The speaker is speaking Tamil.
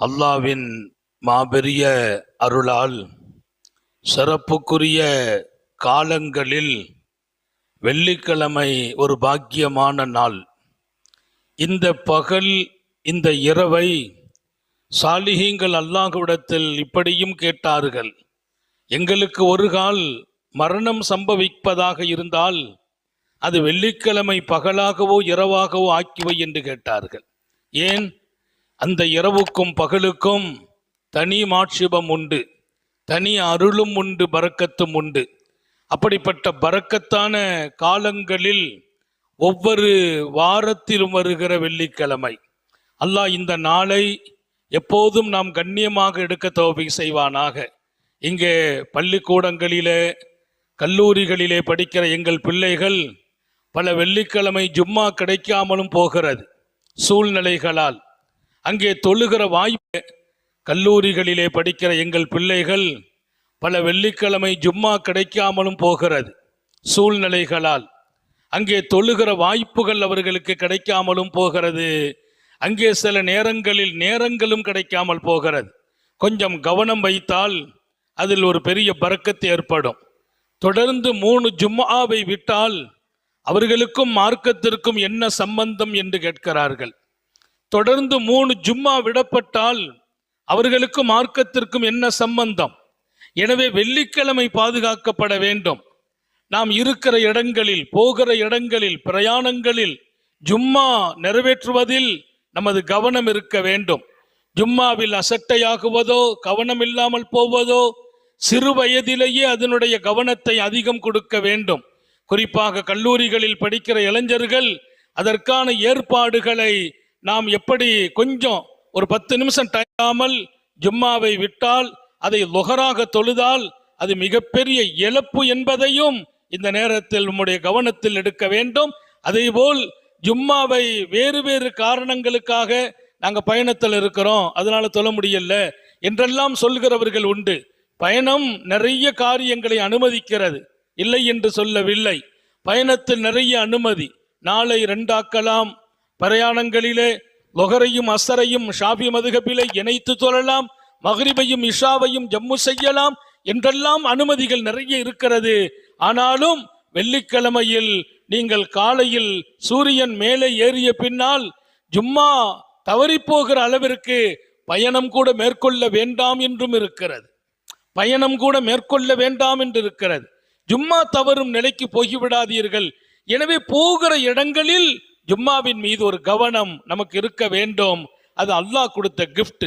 அல்லாவின் மாபெரிய அருளால் சிறப்புக்குரிய காலங்களில் வெள்ளிக்கிழமை ஒரு பாக்கியமான நாள். இந்த பகல், இந்த இரவை சாலிஹீங்கள் அல்லாஹ்விடத்தில் இப்படியும் கேட்டார்கள், எங்களுக்கு ஒரு கால் மரணம் சம்பவிப்பதாக இருந்தால் அது வெள்ளிக்கிழமை பகலாகவோ இரவாகவோ ஆக்கிவை என்று கேட்டார்கள். ஏன்? அந்த இரவுக்கும் பகலுக்கும் தனி மாட்சிபம் உண்டு, தனி அருளும் உண்டு, பரக்கத்தும் உண்டு. அப்படிப்பட்ட பரக்கத்தான காலங்களில் ஒவ்வொரு வாரத்திலும் வருகிற வெள்ளிக்கிழமை அல்லாஹ் இந்த நாளை எப்போதும் நாம் கண்ணியமாக எடுக்க தௌஃபீக் செய்வானாக. இங்கே பள்ளிக்கூடங்களிலே கல்லூரிகளிலே படிக்கிற எங்கள் பிள்ளைகள் பல வெள்ளிக்கிழமை ஜும்மா கிடைக்காமலும் போகிறது சூழ்நிலைகளால். அங்கே தொழுகிற வாய்ப்பு, கல்லூரிகளிலே படிக்கிற எங்கள் பிள்ளைகள் பல வெள்ளிக்கிழமை ஜும்மா கிடைக்காமலும் போகிறது சூழ்நிலைகளால். அங்கே தொழுகிற வாய்ப்புகள் அவர்களுக்கு கிடைக்காமலும் போகிறது. அங்கே சில நேரங்களும் கிடைக்காமல் போகிறது. கொஞ்சம் கவனம் வைத்தால் அதில் ஒரு பெரிய பரக்கத்து ஏற்படும். தொடர்ந்து 3 ஜும்ஆவை விட்டால் அவர்களுக்கும் மார்க்கத்திற்கும் என்ன சம்பந்தம் என்று கேட்கிறார்கள். தொடர்ந்து 3 ஜும்மா விடப்பட்டால் அவர்களுக்கும் மார்க்கத்திற்கும் என்ன சம்பந்தம்? எனவே வெள்ளிக்கிழமை பாதுகாக்கப்பட வேண்டும். நாம் இருக்கிற இடங்களில், போகிற இடங்களில், பிரயாணங்களில் ஜும்மா நிறைவேற்றுவதில் நமது கவனம் இருக்க வேண்டும். ஜும்மாவில் அசட்டையாகுவதோ, கவனம் இல்லாமல் போவதோ, சிறு வயதிலேயே அதனுடைய கவனத்தை அதிகம் கொடுக்க வேண்டும். குறிப்பாக கல்லூரிகளில் படிக்கிற இளைஞர்கள் அதற்கான ஏற்பாடுகளை நாம் எப்படி கொஞ்சம் ஒரு 10 நிமிஷம் டைமாமல் ஜும்மாவை விட்டால், அதை லுஹராக தொழுதால் அது மிகப்பெரிய இழப்பு என்பதையும் இந்த நேரத்தில் நம்முடைய கவனத்தில் எடுக்க வேண்டும். அதேபோல் ஜும்மாவை வேறு வேறு காரணங்களுக்காக நாங்கள் பயணத்தில் இருக்கிறோம், அதனால தொழ முடியல என்றெல்லாம் சொல்கிறவர்கள் உண்டு. பயணம் நிறைய காரியங்களை அனுமதிக்கிறது, இல்லை என்று சொல்லவில்லை. பயணத்தில் நிறைய அனுமதி. நாளை 2 ஆக்கலாம், பிரயாணங்களிலே லொஹரையும் அசரையும் ஷாஃபி மதுஹபிலே இணைத்து தொழலாம், மக்ரிபையும் இஷாவையும் ஜம்மு செய்யலாம் என்றெல்லாம் அனுமதிகள் நிறைய இருக்கிறது. ஆனாலும் வெள்ளிக்கிழமையில் நீங்கள் காலையில் சூரியன் மேலே ஏறிய பின்னால் ஜும்மா தவறிப்போகிற அளவிற்கு பயணம் கூட மேற்கொள்ள வேண்டாம் என்றும் இருக்கிறது. பயணம் கூட மேற்கொள்ள வேண்டாம் என்று இருக்கிறது. ஜும்மா தவறும் நிலைக்கு போய்விடாதீர்கள். எனவே போகிற இடங்களில் ஜும்மாவின் மீது ஒரு கவனம் நமக்கு இருக்க வேண்டும். அது அல்லாஹ் கொடுத்த கிஃப்ட்.